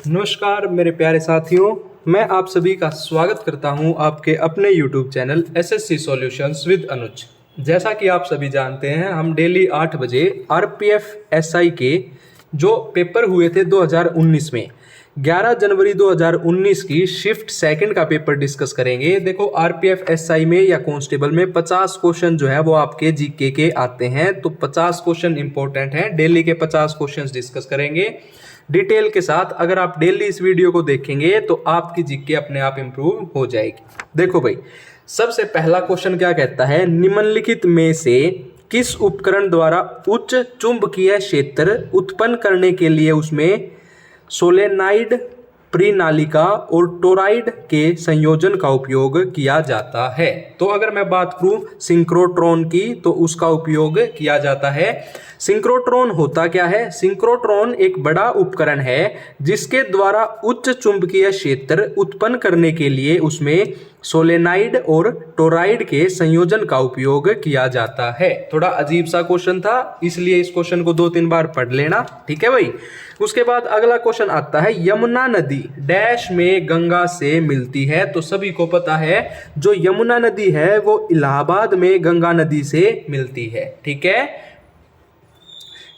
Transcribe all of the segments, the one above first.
नमस्कार मेरे प्यारे साथियों, मैं आप सभी का स्वागत करता हूं आपके अपने YouTube channel SSC solutions with Anuj. जैसा कि आप सभी जानते हैं, हम डेली 8 बजे आरपीएफ एसआई के जो पेपर हुए थे 2019 में 11 जनवरी 2019 की शिफ्ट सेकंड का पेपर डिस्कस करेंगे। देखो, आरपीएफ एसआई में या कांस्टेबल में 50 क्वेश्चन जो है वो आपके जीके के आते हैं, तो 50 क्वेश्चन इंपॉर्टेंट हैं। डेली के 50 क्वेश्चन डिस्कस करेंगे डिटेल के साथ। अगर आप डेली इस वीडियो को देखेंगे तो आपकी जीके अपने आप इंप्रूव हो जाएगी। देखो भाई, सबसे पहला क्वेश्चन क्या कहता है, निम्नलिखित में से किस उपकरण द्वारा उच्च चुंबकीय क्षेत्र उत्पन्न करने के लिए उसमें सोलेनाइड, प्रीनालिका और टोराइड के संयोजन का उपयोग किया जाता है। तो अगर मैं बात करूं सिंक्रोट्रॉन की, तो उसका उपयोग किया जाता है। सिंक्रोट्रॉन होता क्या है? सिंक्रोट्रॉन एक बड़ा उपकरण है जिसके द्वारा उच्च चुंबकीय क्षेत्र उत्पन्न करने के लिए उसमें सोलेनाइड और टोराइड के संयोजन का उपयोग किया जाता है। थोड़ा अजीब सा क्वेश्चन था, इसलिए इस क्वेश्चन को 2-3 बार पढ़ लेना, ठीक है भाई। उसके बाद अगला क्वेश्चन आता है, यमुना नदी डैश में गंगा से मिलती है। तो सभी को पता है जो यमुना नदी है वो इलाहाबाद में गंगा नदी से मिलती है, ठीक है।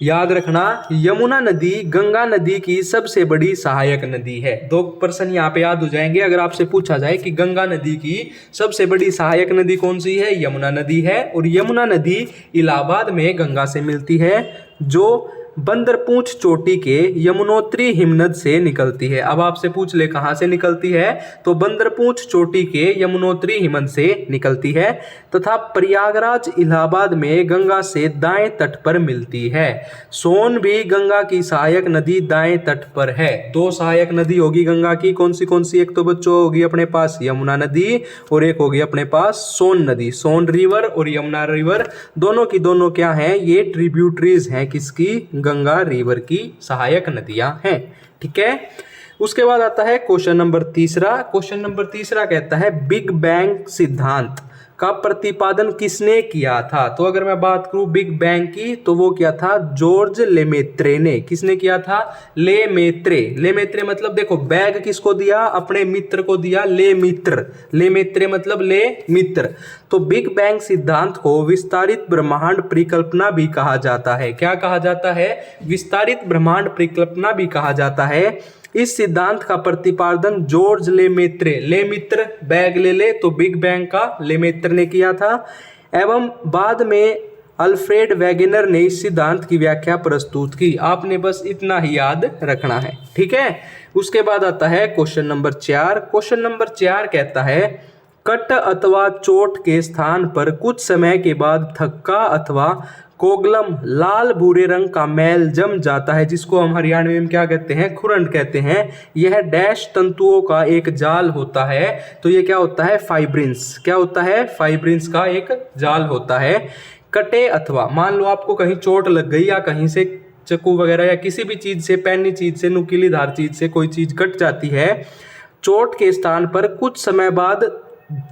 याद रखना, यमुना नदी गंगा नदी की सबसे बड़ी सहायक नदी है। 2 प्रश्न यहाँ पे याद हो जाएंगे अगर आपसे पूछा जाए कि गंगा नदी की सबसे बड़ी सहायक नदी कौन सी है? यमुना नदी है। और यमुना नदी इलाहाबाद में गंगा से मिलती है, जो बंदरपूंछ चोटी के यमुनोत्री हिमनद से निकलती है। अब आपसे पूछ ले कहाँ से निकलती है, तो बंदरपूंछ चोटी के यमुनोत्री हिमनद से निकलती है तथा प्रयागराज इलाहाबाद में गंगा से दाएं तट पर मिलती है। सोन भी गंगा की सहायक नदी दाएं तट पर है। 2 सहायक नदी होगी गंगा की, कौन सी? एक तो बच्चों होगी अपने पास यमुना नदी और एक होगी अपने पास सोन नदी। सोन रिवर और यमुना रिवर दोनों की दोनों क्या हैं? ये ट्रिब्यूटरीज हैं किसकी? गंगा रिवर की सहायक नदियां हैं, ठीक है। उसके बाद आता है क्वेश्चन नंबर 3। क्वेश्चन नंबर 3 कहता है, बिग बैंग सिद्धांत का प्रतिपादन किसने किया था? तो अगर मैं बात करूं बिग बैंग की, तो वो क्या था? जॉर्ज लेमेत्रे ने। किसने किया था? लेमेत्रे। लेमेत्रे मतलब देखो, बैग किसको दिया? अपने मित्र को दिया, ले मित्र। लेमेत्रे मतलब ले मित्र। तो बिग बैंग सिद्धांत को विस्तारित ब्रह्मांड परिकल्पना भी कहा जाता है। क्या कहा जाता है? विस्तारित ब्रह्मांड परिकल्पना भी कहा जाता है। इस सिद्धांत का प्रतिपादन जॉर्ज लेमेत्रे, लेमित्र बैग ले तो बिग बैंग का लेमेत्र ने किया था, एवं बाद में अल्फ्रेड वेगेनर ने इस सिद्धांत की व्याख्या प्रस्तुत की। आपने बस इतना ही याद रखना है, ठीक है। उसके बाद आता है क्वेश्चन नंबर 4। क्वेश्चन नंबर 4 कहता है, कट अथवा चोट के स्थान पर कुछ समय के बाद थक्का अथवा कोगलम लाल भूरे रंग का मैल जम जाता है, जिसको हम हरियाणवी में क्या कहते हैं? खुरंड कहते हैं। यह डैश तंतुओं का एक जाल होता है। तो ये क्या होता है? फाइब्रिन्स। क्या होता है? फाइब्रिन्स का एक जाल होता है। कटे अथवा, मान लो आपको कहीं चोट लग गई या कहीं से चाकू वगैरह या किसी भी चीज से, पैनी चीज से, नुकीली धार चीज से कोई चीज कट जाती है, चोट के स्थान पर कुछ समय बाद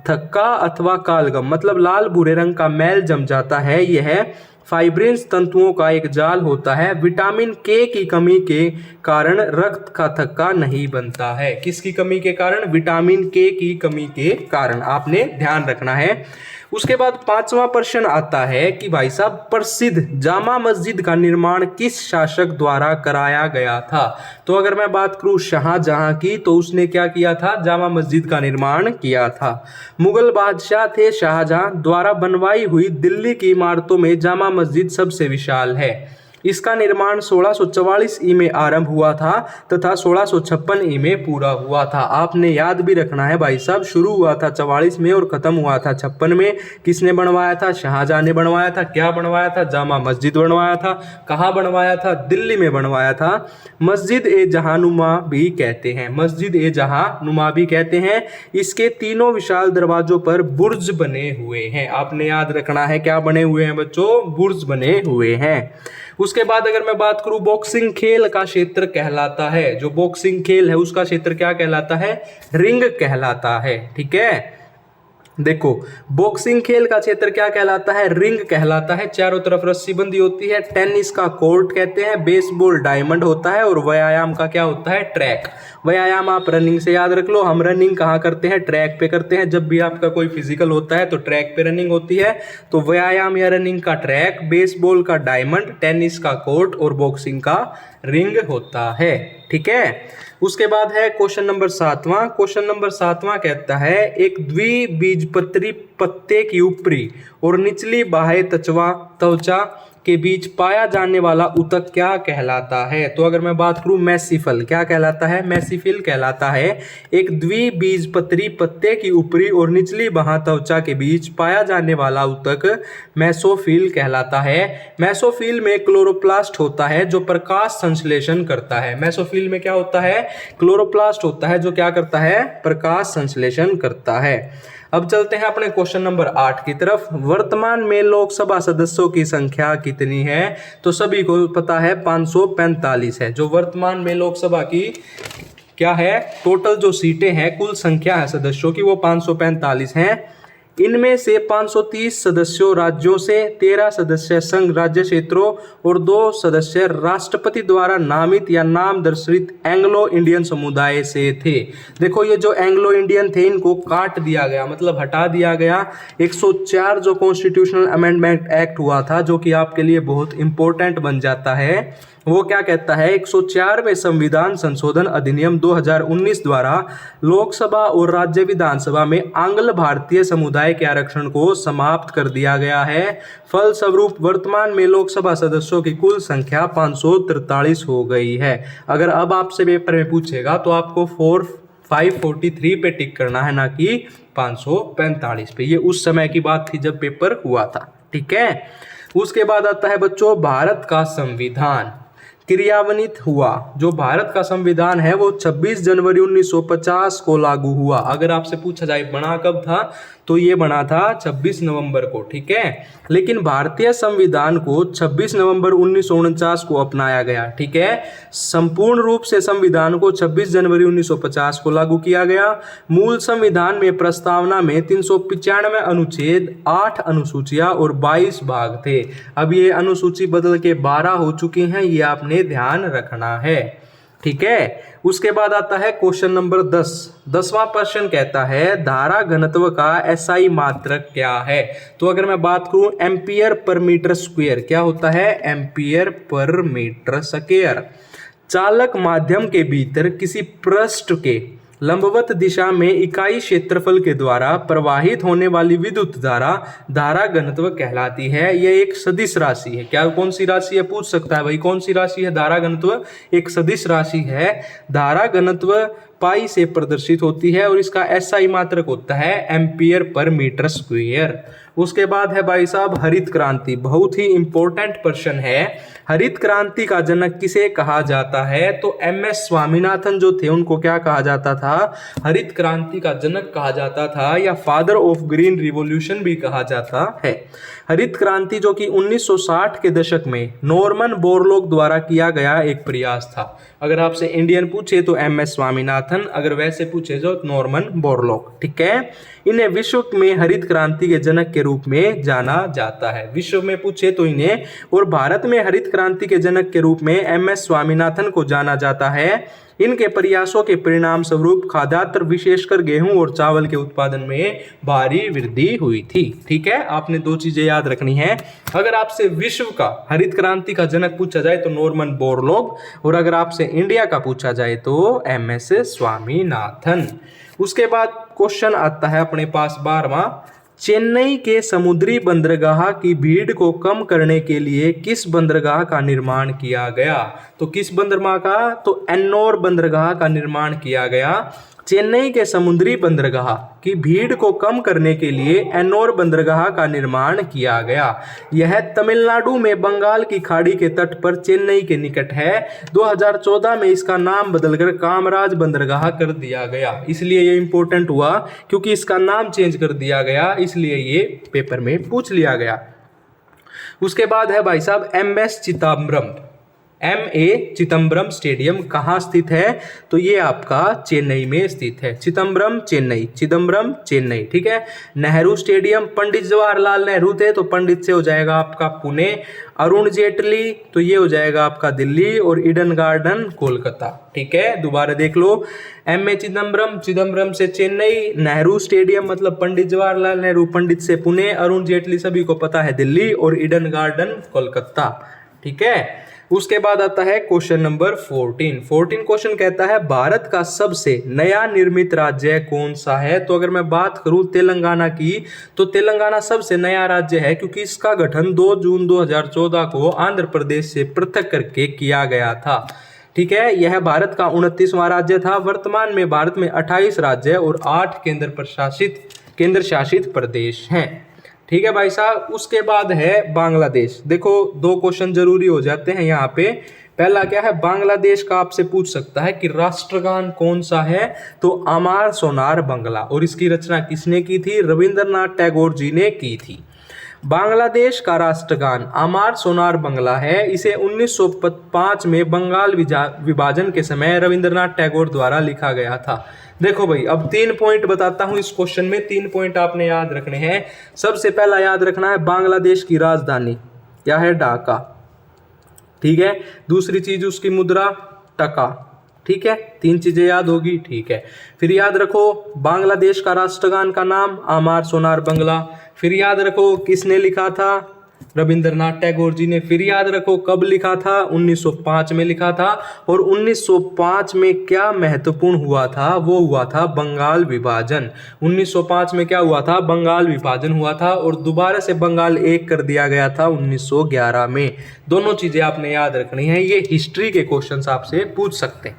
थक्का अथवा कालगम मतलब लाल भूरे रंग का मैल जम जाता है। यह फाइब्रिन्स तंतुओं का एक जाल होता है। विटामिन के की कमी के कारण रक्त का थक्का नहीं बनता है। किसकी कमी के कारण? विटामिन के की कमी के कारण। आपने ध्यान रखना है। उसके बाद 5वां प्रश्न आता है कि भाई साहब, प्रसिद्ध जामा मस्जिद का निर्माण किस शासक द्वारा कराया गया था? तो अगर मैं बात करूं शाहजहां की, तो उसने क्या किया था? जामा मस्जिद का निर्माण किया था। मुगल बादशाह थे शाहजहां द्वारा बनवाई हुई दिल्ली की इमारतों में जामा मस्जिद सबसे विशाल है। इसका निर्माण 1644 ई में आरंभ हुआ था तथा 1656 ई में पूरा हुआ था। आपने याद भी रखना है भाई साहब, शुरू हुआ था 44 में और खत्म हुआ था 56 में। किसने बनवाया था? शाहजहां ने बनवाया था। क्या बनवाया था? जामा मस्जिद बनवाया था। कहाँ बनवाया था? दिल्ली में बनवाया था। मस्जिद ए जहानुमा भी कहते हैं, मस्जिद ए जहानुमा भी कहते हैं। इसके तीनों विशाल दरवाजों पर बुर्ज बने हुए हैं। आपने याद रखना है, क्या बने हुए हैं बच्चों? बुर्ज बने हुए हैं। उसके बाद अगर मैं बात करूं, बॉक्सिंग खेल का क्षेत्र कहलाता है, जो बॉक्सिंग खेल है उसका क्षेत्र क्या कहलाता है? रिंग कहलाता है, ठीक है। देखो, बॉक्सिंग खेल का क्षेत्र क्या कहलाता है? रिंग कहलाता है, चारों तरफ रस्सी बंधी होती है। टेनिस का कोर्ट कहते हैं, बेसबॉल डायमंड होता है, और व्यायाम का क्या होता है? ट्रैक। व्यायाम आप रनिंग से याद रख लो, हम रनिंग कहाँ करते हैं? ट्रैक पे करते हैं। जब भी आपका कोई फिजिकल होता है तो ट्रैक पे रनिंग होती है, तो व्यायाम या रनिंग का ट्रैक, बेसबॉल का डायमंड, टेनिस का कोर्ट और बॉक्सिंग का रिंग होता है। ठीक है, उसके बाद है क्वेश्चन नंबर 7वां। क्वेश्चन नंबर 7वां कहता है, एक द्विबीजपत्री पत्ते की ऊपरी और निचली बाह्य त्वचा के बीच पाया जाने वाला ऊतक क्या कहलाता है? तो अगर मैं बात करूं, मेसिफल क्या कहलाता है? मेसिफिल कहलाता है। एक द्विबीजपत्री पत्ते की ऊपरी और निचली बाह्य त्वचा के बीच पाया जाने वाला ऊतक मेसोफिल कहलाता है। मेसोफिल में क्लोरोप्लास्ट होता है जो प्रकाश संश्लेषण करता है। मेसोफिल में क्या होता है? क्लोरोप्लास्ट होता है जो क्या करता है? प्रकाश संश्लेषण करता है। अब चलते हैं अपने क्वेश्चन नंबर 8 की तरफ। वर्तमान में लोकसभा सदस्यों की संख्या कितनी है? तो सभी को पता है 545 है। जो वर्तमान में लोकसभा की क्या है, टोटल जो सीटें हैं, कुल संख्या है सदस्यों की, वो 545 हैं। इनमें से 530 सदस्यों राज्यों से, 13 सदस्य संघ राज्य क्षेत्रों और 2 सदस्य राष्ट्रपति द्वारा नामित या नामदर्शित एंग्लो इंडियन समुदाय से थे। देखो, ये जो एंग्लो इंडियन थे इनको काट दिया गया, मतलब हटा दिया गया। 104 जो कॉन्स्टिट्यूशनल अमेंडमेंट एक्ट हुआ था, जो कि आपके लिए बहुत इंपॉर्टेंट बन जाता है, वो क्या कहता है? 104वें संविधान संशोधन अधिनियम 2019 द्वारा लोकसभा और राज्य विधानसभा में आंग्ल भारतीय समुदाय के आरक्षण को समाप्त कर दिया गया है। फलस्वरूप वर्तमान में लोकसभा सदस्यों की कुल संख्या 543 हो गई है। अगर अब आपसे पेपर में पूछेगा तो आपको 543 पे टिक करना है, ना कि 545 पे। ये उस समय की बात थी जब पेपर हुआ था। ठीक है, उसके बाद आता है बच्चों, भारत का संविधान क्रियान्वित हुआ। जो भारत का संविधान है वो 26 जनवरी 1950 को लागू हुआ। अगर आपसे पूछा जाए बना कब था, तो ये बना था 26 नवंबर को। ठीक है, लेकिन भारतीय संविधान को 26 नवंबर 1949 को अपनाया गया। ठीक है, संपूर्ण रूप से संविधान को 26 जनवरी 1950 को लागू किया गया। मूल संविधान में प्रस्तावना में 395 अनुच्छेद, 8 अनुसूचियां और 22 भाग थे। अब ये अनुसूची बदल के 12 हो चुकी हैं, ये आपने ध्यान रखना है। ठीक है, उसके बाद आता है क्वेश्चन नंबर 10। 10वां प्रश्न कहता है, धारा घनत्व का एसआई मात्रक क्या है? तो अगर मैं बात करूं, एम्पियर पर मीटर स्क्वायर क्या होता है? Ampere per metre square. चालक माध्यम के भीतर किसी पृष्ठ के लंबवत दिशा में इकाई क्षेत्रफल के द्वारा प्रवाहित होने वाली विद्युत धारा धारा घनत्व कहलाती है। यह एक सदिश राशि है। क्या कौन सी राशि है? पूछ सकता है भाई, कौन सी राशि है धारा घनत्व? एक सदिश राशि है। धारा घनत्व पाई से प्रदर्शित होती है और इसका एसआई मात्रक होता है एम्पियर पर मीटर स्क्वायर। उसके बाद है भाई साहब हरित क्रांति, बहुत ही इंपॉर्टेंट प्रश्न है। हरित क्रांति का जनक किसे कहा जाता है? तो एमएस स्वामीनाथन जो थे उनको क्या कहा जाता था? हरित क्रांति का जनक कहा जाता था, या फादर ऑफ ग्रीन रिवॉल्यूशन भी कहा जाता है। हरित क्रांति जो कि 1960 के दशक में नॉर्मन बोरलॉग द्वारा किया गया एक प्रयास था। अगर आपसे इंडियन पूछे तो एमएस स्वामीनाथन, अगर वैसे पूछे तो नॉर्मन बोरलॉग। ठीक है, इन्हें विश्व में हरित क्रांति के जनक के रूप में जाना जाता है। विश्व में पूछे तो इन्हें, और भारत में हरित क्रांति के जनक के रूप में एमएस स्वामीनाथन को जाना जाता है। इनके प्रयासों के परिणाम स्वरूप खाद्यान्न विशेषकर गेहूं और चावल के उत्पादन में भारी वृद्धि हुई थी। ठीक है, आपने 2 चीजें याद रखनी है। अगर आपसे विश्व का हरित क्रांति का जनक पूछा जाए तो नॉर्मन बोरलॉग, और अगर आपसे इंडिया का पूछा जाए तो एमएस स्वामीनाथन। उसके बाद क्वेश्चन आता है अपने पास 12वां, चेन्नई के समुद्री बंदरगाह की भीड़ को कम करने के लिए किस बंदरगाह का निर्माण किया गया? तो किस बंदरगाह का? तो एन्नोर बंदरगाह का निर्माण किया गया। चेन्नई के समुद्री बंदरगाह की भीड़ को कम करने के लिए एन्नोर बंदरगाह का निर्माण किया गया। यह तमिलनाडु में बंगाल की खाड़ी के तट पर चेन्नई के निकट है। 2014 में इसका नाम बदलकर कामराज बंदरगाह कर दिया गया। इसलिए ये इंपॉर्टेंट हुआ क्योंकि इसका नाम चेंज कर दिया गया, इसलिए ये पेपर में पूछ लिया गया। उसके बाद है भाई साहब MS Chidambaram. MA Chidambaram stadium कहाँ स्थित है? तो ये आपका चेन्नई में स्थित है। चिदम्बरम चेन्नई, चिदम्बरम चेन्नई, ठीक है। नेहरू स्टेडियम पंडित जवाहरलाल नेहरू थे तो पंडित से हो जाएगा आपका पुणे। अरुण जेटली तो ये हो जाएगा आपका दिल्ली। और ईडन गार्डन कोलकाता, ठीक है। दोबारा देख लो, MA चिदम्बरम, चिदम्बरम से चेन्नई, नेहरू स्टेडियम मतलब पंडित जवाहरलाल नेहरू, पंडित से पुणे, अरुण जेटली सभी को पता है दिल्ली, और ईडन गार्डन कोलकाता, ठीक है। उसके बाद आता है क्वेश्चन नंबर 14 क्वेश्चन कहता है भारत का सबसे नया निर्मित राज्य कौन सा है? तो अगर मैं बात करूं तेलंगाना की, तो तेलंगाना सबसे नया राज्य है क्योंकि इसका गठन 2 जून 2014 को आंध्र प्रदेश से पृथक करके किया गया था, ठीक है। यह भारत का 29वां राज्य था। वर्तमान में भारत में 28 राज्य और 8 केंद्र शासित प्रदेश हैं, ठीक है भाई साहब। उसके बाद है बांग्लादेश। देखो 2 क्वेश्चन जरूरी हो जाते हैं यहाँ पे। पहला क्या है, बांग्लादेश का आपसे पूछ सकता है कि राष्ट्रगान कौन सा है? तो अमार सोनार बांग्ला, और इसकी रचना किसने की थी? रविंद्रनाथ टैगोर जी ने की थी। बांग्लादेश का राष्ट्रगान अमार सोनार बांग्ला है। इसे 1905 में बंगाल विभाजन के समय रविंद्रनाथ टैगोर द्वारा लिखा गया था। देखो भाई, अब 3 पॉइंट बताता हूं इस क्वेश्चन में। 3 पॉइंट आपने याद रखने हैं। सबसे पहला याद रखना है बांग्लादेश की राजधानी क्या है? ढाका, ठीक है। दूसरी चीज उसकी मुद्रा टका, ठीक है। 3 चीजें याद होगी, ठीक है। फिर याद रखो बांग्लादेश का राष्ट्रगान का नाम अमार सोनार बांग्ला। फिर याद रखो किसने लिखा था? रविंद्रनाथ टैगोर जी ने। फिर याद रखो कब लिखा था? 1905 में लिखा था। और 1905 में क्या महत्वपूर्ण हुआ था? वो हुआ था बंगाल विभाजन। 1905 में क्या हुआ था? बंगाल विभाजन हुआ था, और दोबारा से बंगाल एक कर दिया गया था 1911 में। दोनों चीजें आपने याद रखनी है। ये हिस्ट्री के क्वेश्चन आपसे पूछ सकते हैं,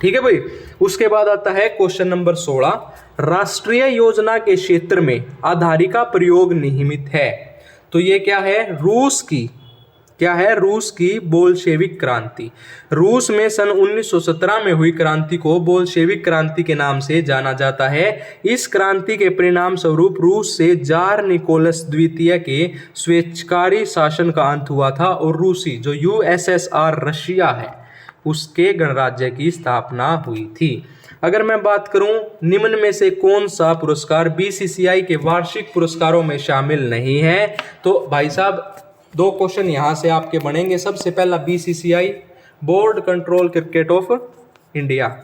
ठीक है भाई। उसके बाद आता है क्वेश्चन नंबर 16, राष्ट्रीय योजना के क्षेत्र में आधारी का प्रयोग निहित है। तो ये क्या है? रूस की, क्या है? रूस की बोल्शेविक क्रांति। रूस में सन 1917 में हुई क्रांति को बोल्शेविक क्रांति के नाम से जाना जाता है। इस क्रांति के परिणाम स्वरूप रूस से जार निकोलस द्वितीय के स्वेच्छाचारी शासन का अंत हुआ था, और रूसी जो USSR रशिया है उसके गणराज्य की स्थापना हुई थी। अगर मैं बात करूं निम्न में से कौन सा पुरस्कार BCCI के वार्षिक पुरस्कारों में शामिल नहीं है? तो भाई साहब 2 क्वेश्चन यहां से आपके बनेंगे। सबसे पहला BCCI board control cricket of India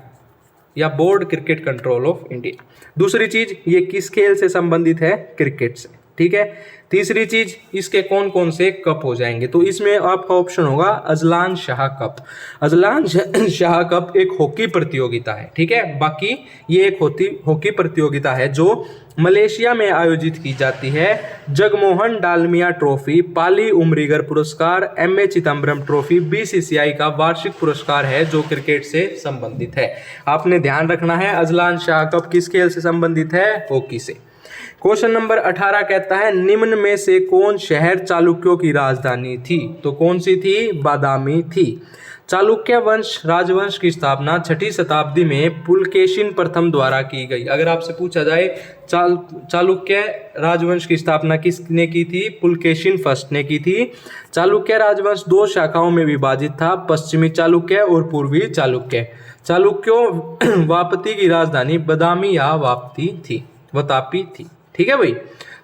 या board cricket control of India. दूसरी चीज ये किस खेल से संबंधित है? क्रिकेट से, ठीक है। तीसरी चीज इसके कौन कौन से कप हो जाएंगे? तो इसमें आपका ऑप्शन होगा Azlan Shah cup. Azlan Shah cup एक हॉकी प्रतियोगिता है, ठीक है। बाकी ये एक हॉकी प्रतियोगिता है जो मलेशिया में आयोजित की जाती है। जगमोहन डालमिया ट्रॉफी, पाली उमरीगर पुरस्कार, MA चिदम्बरम ट्रॉफी BCCI का वार्षिक पुरस्कार है जो क्रिकेट से संबंधित है। आपने ध्यान रखना है अजलान शाह कप किस खेल से संबंधित है? हॉकी से। क्वेश्चन नंबर 18 कहता है निम्न में से कौन शहर चालुक्यों की राजधानी थी? तो कौन सी थी? बादामी थी। चालुक्य वंश राजवंश की स्थापना 6ठी शताब्दी में पुलकेशिन प्रथम द्वारा की गई। अगर आपसे पूछा जाए चालुक्य राजवंश की स्थापना किसने की थी? पुलकेशिन फर्स्ट ने की थी। चालुक्य राजवंश 2 शाखाओं में विभाजित था, पश्चिमी चालुक्य और पूर्वी चालुक्य। चालुक्यों वापती की राजधानी बादामी या वातापी थी, ठीक है भाई।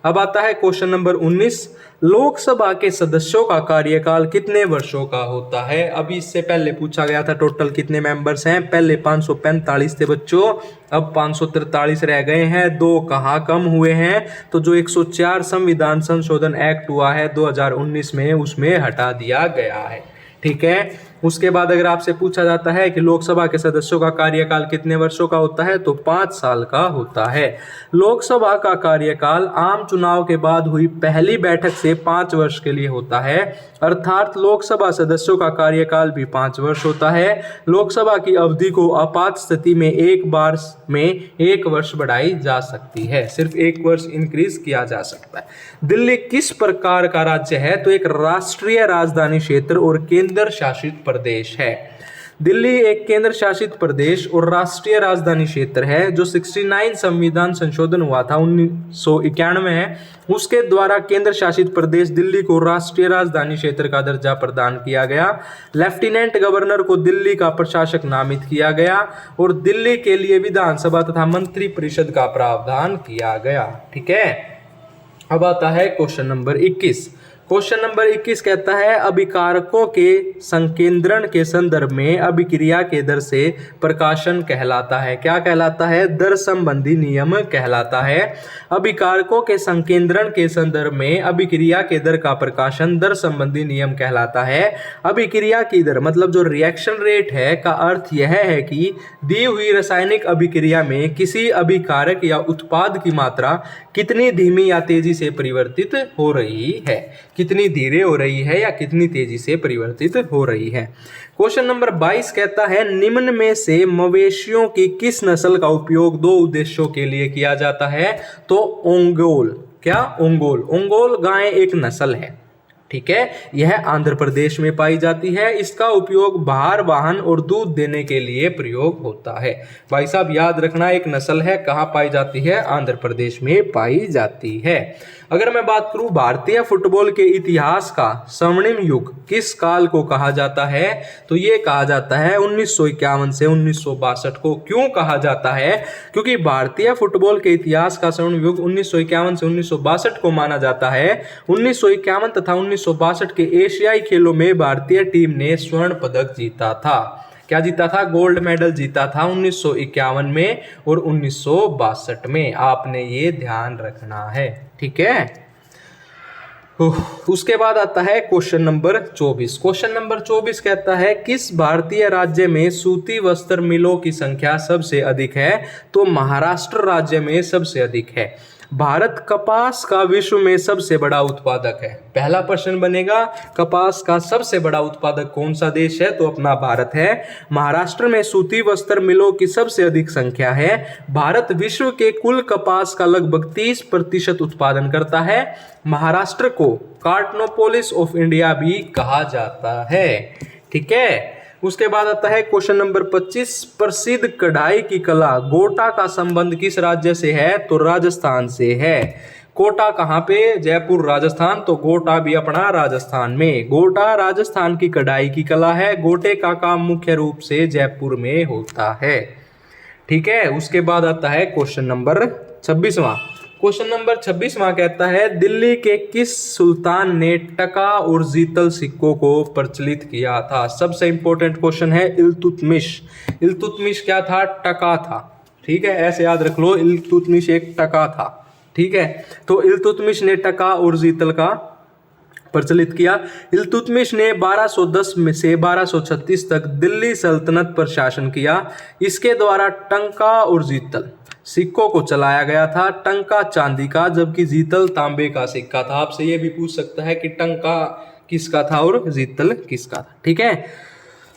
अब आता है क्वेश्चन नंबर 19, लोकसभा के सदस्यों का कार्यकाल कितने वर्षों का होता है? अभी इससे पहले पूछा गया था टोटल कितने मेंबर्स हैं। पहले 545 थे बच्चों, अब 543 रह गए हैं। 2 कहाँ कम हुए हैं? तो जो 104 संविधान संशोधन एक्ट हुआ है 2019 में, उसमें हटा दिया गया है, ठीक है। उसके बाद अगर आपसे पूछा जाता है कि लोकसभा के सदस्यों का कार्यकाल कितने वर्षों का होता है, तो 5 साल का होता है। लोकसभा का कार्यकाल आम चुनाव के बाद हुई पहली बैठक से 5 वर्ष के लिए होता है, अर्थात लोकसभा सदस्यों का कार्यकाल भी 5 वर्ष होता है। लोकसभा की अवधि को आपात स्थिति में एक बार में 1 वर्ष बढ़ाई जा सकती है, सिर्फ 1 वर्ष इंक्रीज किया जा सकता है। दिल्ली किस प्रकार का राज्य है? तो एक राष्ट्रीय राजधानी क्षेत्र और केंद्र शासित प्रदेश है। दिल्ली एक केंद्र शासित प्रदेश और राष्ट्रीय राजधानी क्षेत्र है जो 69 संविधान संशोधन हुआ था 1991 में, उसके द्वारा केंद्र शासित प्रदेश दिल्ली को राष्ट्रीय राजधानी क्षेत्र का दर्जा प्रदान किया गया। लेफ्टिनेंट गवर्नर को दिल्ली का प्रशासक नामित किया गया और दिल्ली के लिए विधानसभा तथा मंत्री परिषद का प्रावधान किया गया। ठीक है, अब आता है क्वेश्चन नंबर 21। क्वेश्चन नंबर 21 कहता है अभिकारकों के संकेंद्रण के संदर्भ में अभिक्रिया के दर से प्रकाशन कहलाता है। क्या कहलाता है? दर संबंधी नियम कहलाता है। अभिकारकों के संकेंद्रण के संदर्भ में अभिक्रिया के दर का प्रकाशन दर संबंधी नियम कहलाता है। अभिक्रिया की दर मतलब जो रिएक्शन रेट है का अर्थ यह है कि दी हुई रासायनिक अभिक्रिया में किसी अभिकारक या उत्पाद की मात्रा कितनी धीमी या तेजी से परिवर्तित हो रही है, कितनी धीरे हो रही है या कितनी तेजी से परिवर्तित हो रही है। क्वेश्चन नंबर 22 कहता है निम्न में से मवेशियों की किस नस्ल का उपयोग दो उद्देश्यों के लिए किया जाता है? तो ओंगोल। क्या? ओंगोल। ओंगोल गाय एक नस्ल है। ठीक है, यह आंध्र प्रदेश में पाई जाती है। इसका उपयोग भार वाहन और दूध देने के लिए प्रयोग होता है। भाई साहब याद रखना, एक नस्ल है, कहाँ पाई जाती है? आंध्र प्रदेश में पाई जाती है। अगर मैं बात करूं भारतीय फुटबॉल के इतिहास का स्वर्णिम युग किस काल को कहा जाता है? तो ये कहा जाता है 1951 से 1962 को। क्यों कहा जाता है? क्योंकि भारतीय फुटबॉल के इतिहास का स्वर्णिम युग 1951 से 1962 को माना जाता है। 1951 तथा 1962 के एशियाई खेलों में भारतीय टीम ने स्वर्ण पदक जीता था। क्या जीता था? गोल्ड मेडल जीता था 1951 में और 1962 में। आपने ये ध्यान रखना है। ठीक है, उसके बाद आता है क्वेश्चन नंबर 24। क्वेश्चन नंबर 24 कहता है किस भारतीय राज्य में सूती वस्त्र मिलों की संख्या सबसे अधिक है? तो महाराष्ट्र राज्य में सबसे अधिक है। भारत कपास का विश्व में सबसे बड़ा उत्पादक है। पहला प्रश्न बनेगा कपास का सबसे बड़ा उत्पादक कौन सा देश है? तो अपना भारत है। महाराष्ट्र में सूती वस्त्र मिलों की सबसे अधिक संख्या है। भारत विश्व के कुल कपास का लगभग 30% उत्पादन करता है। महाराष्ट्र को कार्टनोपोलिस ऑफ इंडिया भी कहा जाता है। ठीक है, उसके बाद आता है क्वेश्चन नंबर 25। प्रसिद्ध कढ़ाई की कला गोटा का संबंध किस राज्य से है? तो राजस्थान से है। कोटा कहाँ पे? जयपुर राजस्थान। तो गोटा भी अपना राजस्थान में। गोटा राजस्थान की कढ़ाई की कला है। गोटे का काम मुख्य रूप से जयपुर में होता है। ठीक है, उसके बाद आता है क्वेश्चन नंबर 26वां। क्वेश्चन नंबर 26वां कहता है दिल्ली के किस सुल्तान ने टका और जीतल सिक्कों को प्रचलित किया था? सबसे इंपॉर्टेंट क्वेश्चन है इल्तुतमिश। इल्तुतमिश क्या था? टका था। ठीक है, ऐसे याद रख लो, इल्तुतमिश एक टका था। ठीक है, तो इल्तुतमिश ने टका और जीतल का प्रचलित किया। इल्तुतमिश ने 1210 में से 1236 तक दिल्ली सल्तनत पर शासन किया। इसके द्वारा टंका और जीतल सिक्कों को चलाया गया था। टंका चांदी का जबकि जीतल तांबे का सिक्का था। आपसे ये भी पूछ सकता है कि टंका किसका था और जीतल किसका था। ठीक है,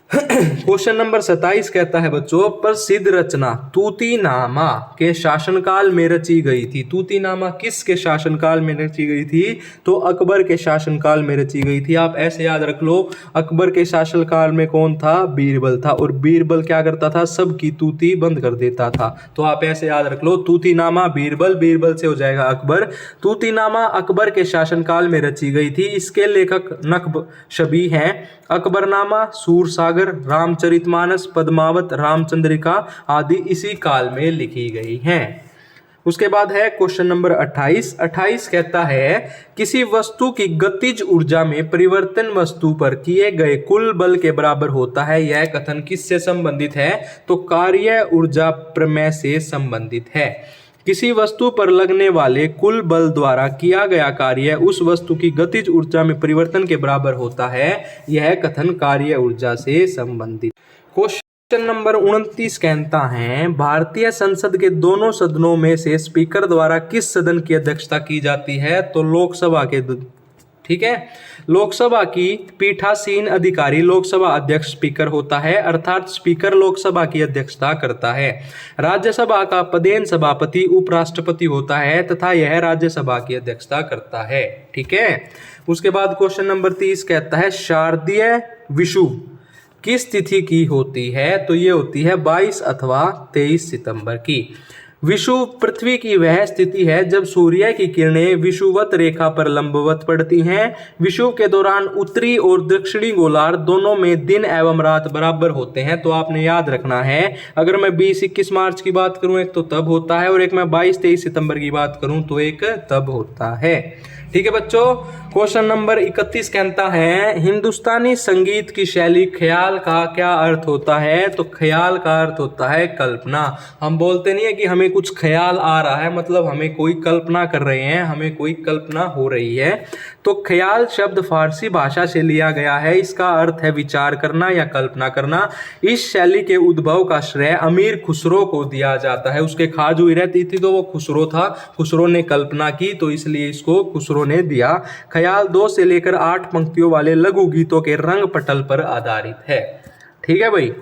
क्वेश्चन नंबर 27 कहता है बच्चों प्रसिद्ध रचना तूतीनामा के शासनकाल में रची गई थी। तूतीनामा किसके शासनकाल में रची गई थी? तो अकबर के शासनकाल में रची गई थी। आप ऐसे याद रख लो, अकबर के शासनकाल में कौन था? बीरबल था। और बीरबल क्या करता था? सबकी तूती बंद कर देता था। तो आप ऐसे याद रख लो, तूतीनामा बीरबल, बीरबल से हो जाएगा अकबर। तूतीनामा अकबर के शासनकाल में रची गई थी। इसके लेखक नक्शबी हैं। अकबरनामा, सूरसागर, रामचरितमानस, पद्मावत, रामचंद्रिका आदि इसी काल में लिखी गई हैं। उसके बाद है क्वेश्चन नंबर 28। 28 कहता है किसी वस्तु की गतिज ऊर्जा में परिवर्तन वस्तु पर किए गए कुल बल के बराबर होता है। यह कथन किससे संबंधित है? तो कार्य ऊर्जा प्रमेय से संबंधित है। किसी वस्तु पर लगने वाले कुल बल द्वारा किया गया कार्य उस वस्तु की गतिज ऊर्जा में परिवर्तन के बराबर होता है। यह कथन कार्य ऊर्जा से संबंधित। क्वेश्चन नंबर 29 कहता है भारतीय संसद के दोनों सदनों में से स्पीकर द्वारा किस सदन की अध्यक्षता की जाती है? तो लोकसभा के। ठीक है, लोकसभा की पीठासीन अधिकारी लोकसभा अध्यक्ष स्पीकर होता है, अर्थात स्पीकर लोकसभा की अध्यक्षता करता है। राज्यसभा का पदेन सभापति उपराष्ट्रपति होता है तथा यह राज्यसभा की अध्यक्षता करता है। ठीक है, उसके बाद क्वेश्चन नंबर 30 कहता है शारदीय विषु किस तिथि की होती है? तो ये होती है 22 अथवा 23 सितंबर की। विषुव पृथ्वी की वह स्थिति है जब सूर्य की किरणें विषुवत रेखा पर लंबवत पड़ती हैं। विषुव के दौरान उत्तरी और दक्षिणी गोलार्ध दोनों में दिन एवं रात बराबर होते हैं। तो आपने याद रखना है, अगर मैं 20-21 मार्च की बात करूं एक तो तब होता है, और एक मैं 22-23 सितंबर की बात करूं तो एक तब होता है। ठीक है बच्चों, क्वेश्चन नंबर 31 कहता है हिंदुस्तानी संगीत की शैली ख्याल का क्या अर्थ होता है? तो ख्याल का अर्थ होता है कल्पना। हम बोलते नहीं है कि हमें कुछ ख्याल आ रहा है, मतलब हमें कोई कल्पना कर रहे हैं, हमें कोई कल्पना हो रही है। तो ख्याल शब्द फारसी भाषा से लिया गया है। इसका अर्थ है विचार करना या कल्पना करना। इस शैली के उद्भव का श्रेय अमीर खुसरो को दिया जाता है। उसके खाज हुई रहती थी तो वो खुसरो था, खुसरो ने कल्पना की तो इसलिए इसको खुसरो ने दिया। ख्याल 2 से लेकर 8 पंक्तियों वाले लघु गीतों के रंग पटल पर आधारित है। ठीक है भाई।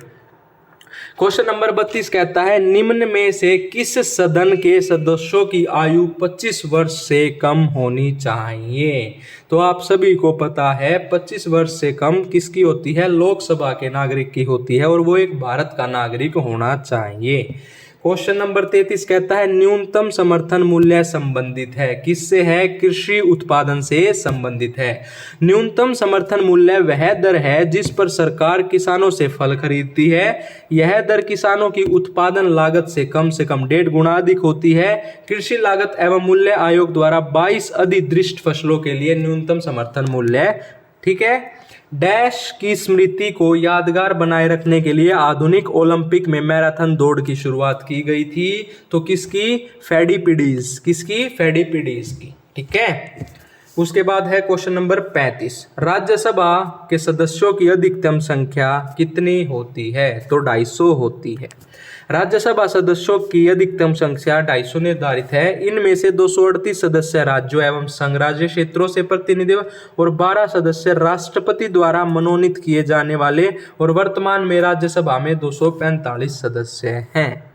क्वेश्चन नंबर 32 कहता है निम्न में से किस सदन के सदस्यों की आयु 25 वर्ष से कम होनी चाहिए? तो आप सभी को पता है 25 वर्ष से कम किसकी होती है? लोकसभा के नागरिक की होती है, और वो एक भारत का नागरिक होना चाहिए। क्वेश्चन नंबर 33 कहता है न्यूनतम समर्थन मूल्य संबंधित है, किससे है? कृषि उत्पादन से संबंधित है। न्यूनतम समर्थन मूल्य वह दर है जिस पर सरकार किसानों से फल खरीदती है। यह दर किसानों की उत्पादन लागत से कम 1.5 गुना अधिक होती है। कृषि लागत एवं मूल्य आयोग द्वारा 22 अधिदृष्ट फसलों के लिए न्यूनतम समर्थन मूल्य, ठीक है, डैश की स्मृति को यादगार बनाए रखने के लिए आधुनिक ओलंपिक में मैराथन दौड़ की शुरुआत की गई थी। तो किसकी? फेडिपिडीज। किसकी? फेडिपिडीज की। ठीक है। उसके बाद है क्वेश्चन नंबर 35, राज्यसभा के सदस्यों की अधिकतम संख्या कितनी होती है? तो 250 होती है। राज्यसभा सदस्यों की अधिकतम संख्या 250 निर्धारित है। इनमें से 238 सदस्य राज्यों एवं संघ राज्य क्षेत्रों से प्रतिनिधित्व और 12 सदस्य राष्ट्रपति द्वारा मनोनीत किए जाने वाले, और वर्तमान में राज्यसभा में 245 सदस्य हैं।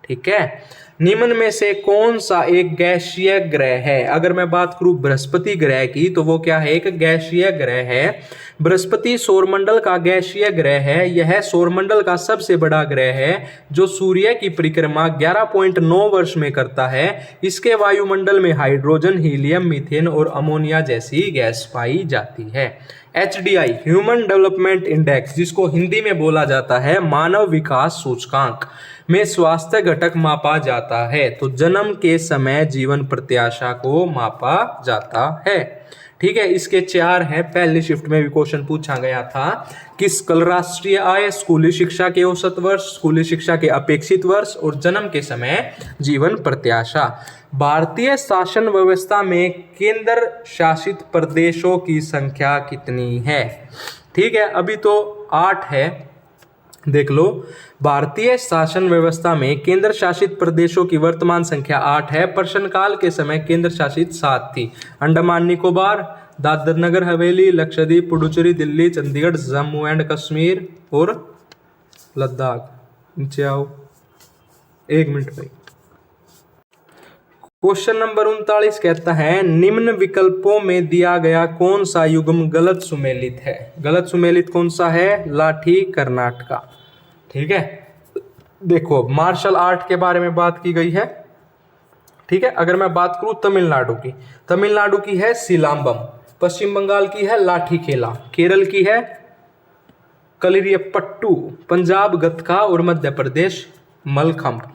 ठीक है। निम्न में से कौन सा एक गैसीय ग्रह है? अगर मैं बात करूं बृहस्पति ग्रह की तो वो क्या है? एक गैसीय ग्रह है। बृहस्पति सौरमंडल का गैसीय ग्रह है। यह सौरमंडल का सबसे बड़ा ग्रह है जो सूर्य की परिक्रमा 11.9 वर्ष में करता है। इसके वायुमंडल में हाइड्रोजन, हीलियम, मीथेन और अमोनिया जैसी गैस पाई जाती है। HDI ह्यूमन डेवलपमेंट इंडेक्स, जिसको हिंदी में बोला जाता है मानव विकास सूचकांक, में स्वास्थ्य घटक मापा जाता है। तो जन्म के समय जीवन प्रत्याशा को मापा जाता है। ठीक है। इसके 4 हैं। पहली शिफ्ट में भी क्वेश्चन पूछा गया था कि सकल राष्ट्रीय आय, स्कूली शिक्षा के औसत वर्ष, स्कूली शिक्षा के अपेक्षित वर्ष और जन्म के समय जीवन प्रत्याशा। भारतीय शासन व्यवस्था में केंद्र शासित प्रदेशों की संख्या कितनी है? ठीक है, अभी तो 8 है, देख लो। भारतीय शासन व्यवस्था में केंद्र शासित प्रदेशों की वर्तमान संख्या 8 है। प्रश्नकाल के समय केंद्र शासित 7 थी। अंडमान निकोबार, दादर नगर हवेली, लक्षद्वीप, पुडुचेरी, दिल्ली, चंडीगढ़, जम्मू एंड कश्मीर और लद्दाख। नीचे आओ, 1 मिनट भाई। क्वेश्चन नंबर 39 कहता है निम्न विकल्पों में दिया गया कौन सा युग्म गलत सुमेलित है? गलत सुमेलित कौन सा है? लाठी, कर्नाटका। ठीक है। देखो, मार्शल आर्ट के बारे में बात की गई है। ठीक है। अगर मैं बात करूं तमिलनाडु की, तमिलनाडु की है सिलाम्बम, पश्चिम बंगाल की है लाठी खेला, केरल की है कलिरियपट्टू, पंजाब गतका और मध्य प्रदेश मलखम्ब।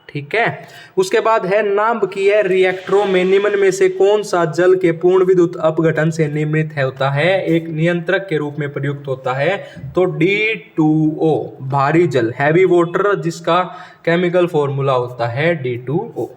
ठीक है। उसके बाद है नाभिकीय रिएक्टरों में निम्न में से कौन सा जल के पूर्ण विद्युत अपघटन से निर्मित होता है? एक नियंत्रक के रूप में प्रयुक्त होता है। तो D2O, भारी जल, हैवी वाटर, जिसका केमिकल फॉर्मूला होता है D2O,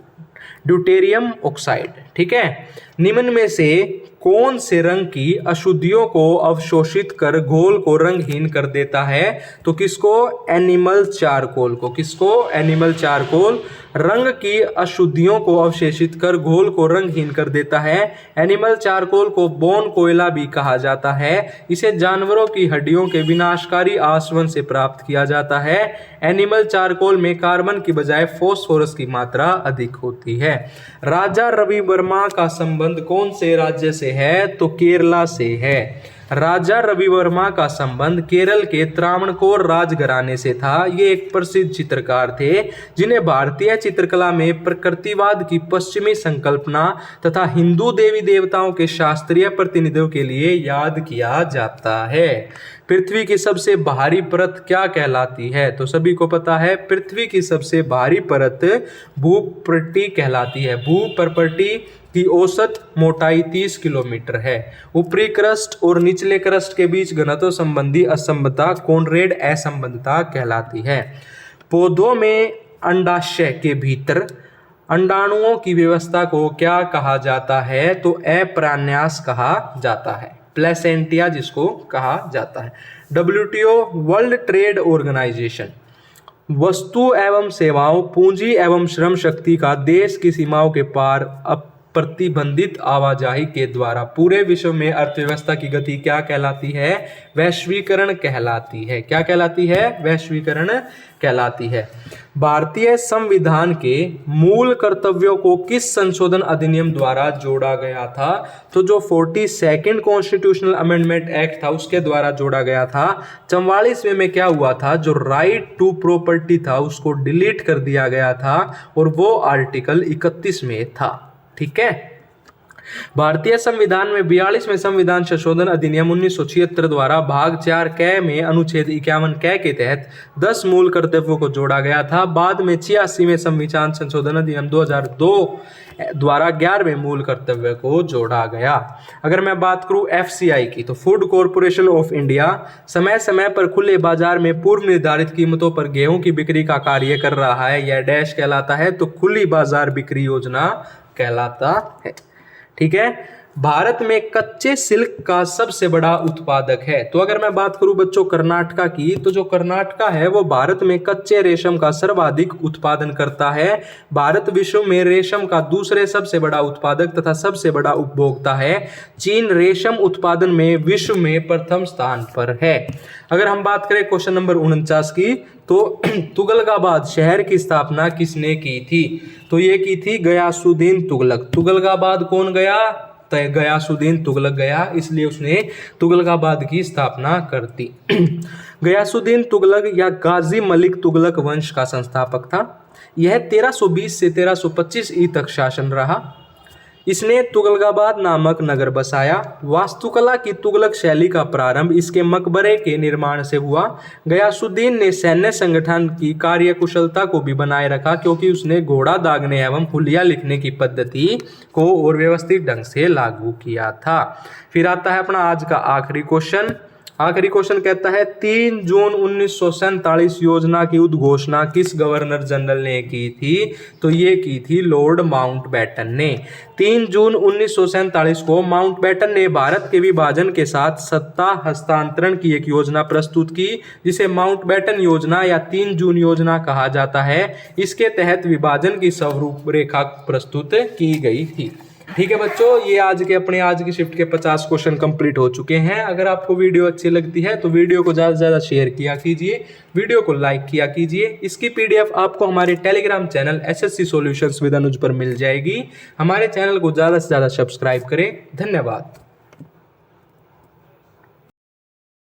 ड्यूटेरियम ऑक्साइड। ठीक है। निम्न में से कौन से रंग की अशुद्धियों को अवशोषित कर घोल को रंगहीन कर देता है? तो किसको? एनिमल चारकोल को। किसको? एनिमल चारकोल रंग की अशुद्धियों को अवशेषित कर घोल को रंगहीन कर देता है। एनिमल चारकोल को बोन कोयला भी कहा जाता है। इसे जानवरों की हड्डियों के विनाशकारी आसवन से प्राप्त किया जाता है। एनिमल चारकोल में कार्बन की बजाय फास्फोरस की मात्रा अधिक होती है। राजा रवि वर्मा का संबंध कौन से राज्य से है तो केरला से है। राजा रवि वर्मा का संबंध केरल के त्रावणकोर राजघराने से था। ये एक प्रसिद्ध चित्रकार थे जिन्हें भारतीय चित्रकला में प्रकृतिवाद की पश्चिमी संकल्पना तथा हिंदू देवी देवताओं के शास्त्रीय प्रतिनिधियों के लिए याद किया जाता है। पृथ्वी की सबसे भारी परत क्या कहलाती है? तो सभी को पता है पृथ्वी की सबसे भारी परत भूपर्टी कहलाती है। भूपर्टी की औसत मोटाई 30 किलोमीटर है। ऊपरी क्रस्ट और निचले क्रस्ट के बीच घनत्व संबंधी असंबद्धता कोनरेड असंबद्धता कहलाती है। पौधों में अंडाशय के भीतर अंडाणुओं की व्यवस्था को क्या कहा जाता है? तो अपरान्यास कहा जाता है। प्लेसेंटिया जिसको कहा जाता है। WTO वर्ल्ड ट्रेड ऑर्गेनाइजेशन वस्तु एवं सेवाओं, पूंजी एवं श्रम शक्ति का देश की सीमाओं के पार प्रतिबंधित आवाजाही के द्वारा पूरे विश्व में अर्थव्यवस्था की गति क्या कहलाती है? वैश्वीकरण कहलाती है। क्या कहलाती है? वैश्वीकरण कहलाती है। भारतीय संविधान के मूल कर्तव्यों को किस संशोधन अधिनियम द्वारा जोड़ा गया था? तो जो 42nd कॉन्स्टिट्यूशनल अमेंडमेंट एक्ट था उसके द्वारा जोड़ा गया था। 44वें में क्या हुआ था? जो राइट टू प्रॉपर्टी था उसको डिलीट कर दिया गया था और वो आर्टिकल 31 में था। ठीक है। भारतीय संविधान में 42वें संविधान संशोधन अधिनियम 1976 द्वारा भाग 4 क में अनुच्छेद 51 क के तहत 10 मूल कर्तव्यों को जोड़ा गया था। बाद में 86वें संविधान संशोधन अधिनियम 2002 द्वारा 11वें मूल कर्तव्य को जोड़ा गया। अगर मैं बात करूं FCI की तो फूड कॉरपोरेशन ऑफ इंडिया समय समय पर खुले बाजार में पूर्व निर्धारित कीमतों पर गेहूं की बिक्री का कार्य कर रहा है। यह डैश कहलाता है तो खुली बाजार बिक्री योजना कहलाता है। ठीक है। भारत में कच्चे सिल्क का सबसे बड़ा उत्पादक है। तो अगर मैं बात करूं बच्चों कर्नाटका की तो जो कर्नाटका है वो भारत में कच्चे रेशम का सर्वाधिक उत्पादन करता है। भारत विश्व में रेशम का दूसरे सबसे बड़ा उत्पादक तथा सबसे बड़ा उपभोक्ता है। चीन रेशम उत्पादन में विश्व में प्रथम स्थान पर है। अगर हम बात करें क्वेश्चन नंबर 49 की तो तुगलकाबाद शहर की स्थापना किसने की थी? तो ये की थी गयासुद्दीन तुगलक। तुगलकाबाद कौन गया? गयासुद्दीन तुगलक गया, इसलिए उसने तुगलकाबाद की स्थापना कर दी। गयासुद्दीन तुगलक या गाजी मलिक तुगलक वंश का संस्थापक था। यह 1320 से 1325 ई तक शासन रहा। इसने तुगलकाबाद नामक नगर बसाया। वास्तुकला की तुगलक शैली का प्रारंभ इसके मकबरे के निर्माण से हुआ। गयासुद्दीन ने सैन्य संगठन की कार्यकुशलता को भी बनाए रखा क्योंकि उसने घोड़ा दागने एवं हुलिया लिखने की पद्धति को और व्यवस्थित ढंग से लागू किया था। फिर आता है अपना आज का आखिरी क्वेश्चन। आखिरी क्वेश्चन कहता है 3 जून 1947 योजना की उद्घोषणा किस गवर्नर जनरल ने की थी? तो ये की थी लॉर्ड माउंटबेटन ने। 3 जून 1947 को माउंटबेटन ने भारत के विभाजन के साथ सत्ता हस्तांतरण की एक योजना प्रस्तुत की जिसे माउंटबेटन योजना या 3 जून योजना कहा जाता है। इसके तहत विभाजन की स्वरूपरेखा प्रस्तुत की गई थी। ठीक है बच्चों, ये आज की शिफ्ट के 50 क्वेश्चन कंप्लीट हो चुके हैं। अगर आपको वीडियो अच्छी लगती है तो वीडियो को ज़्यादा से ज़्यादा शेयर किया कीजिए, वीडियो को लाइक किया कीजिए। इसकी PDF आपको हमारे Telegram channel SSC solutions with Anuj पर मिल जाएगी। हमारे चैनल को ज़्यादा से ज़्यादा सब्सक्राइब करें। धन्यवाद।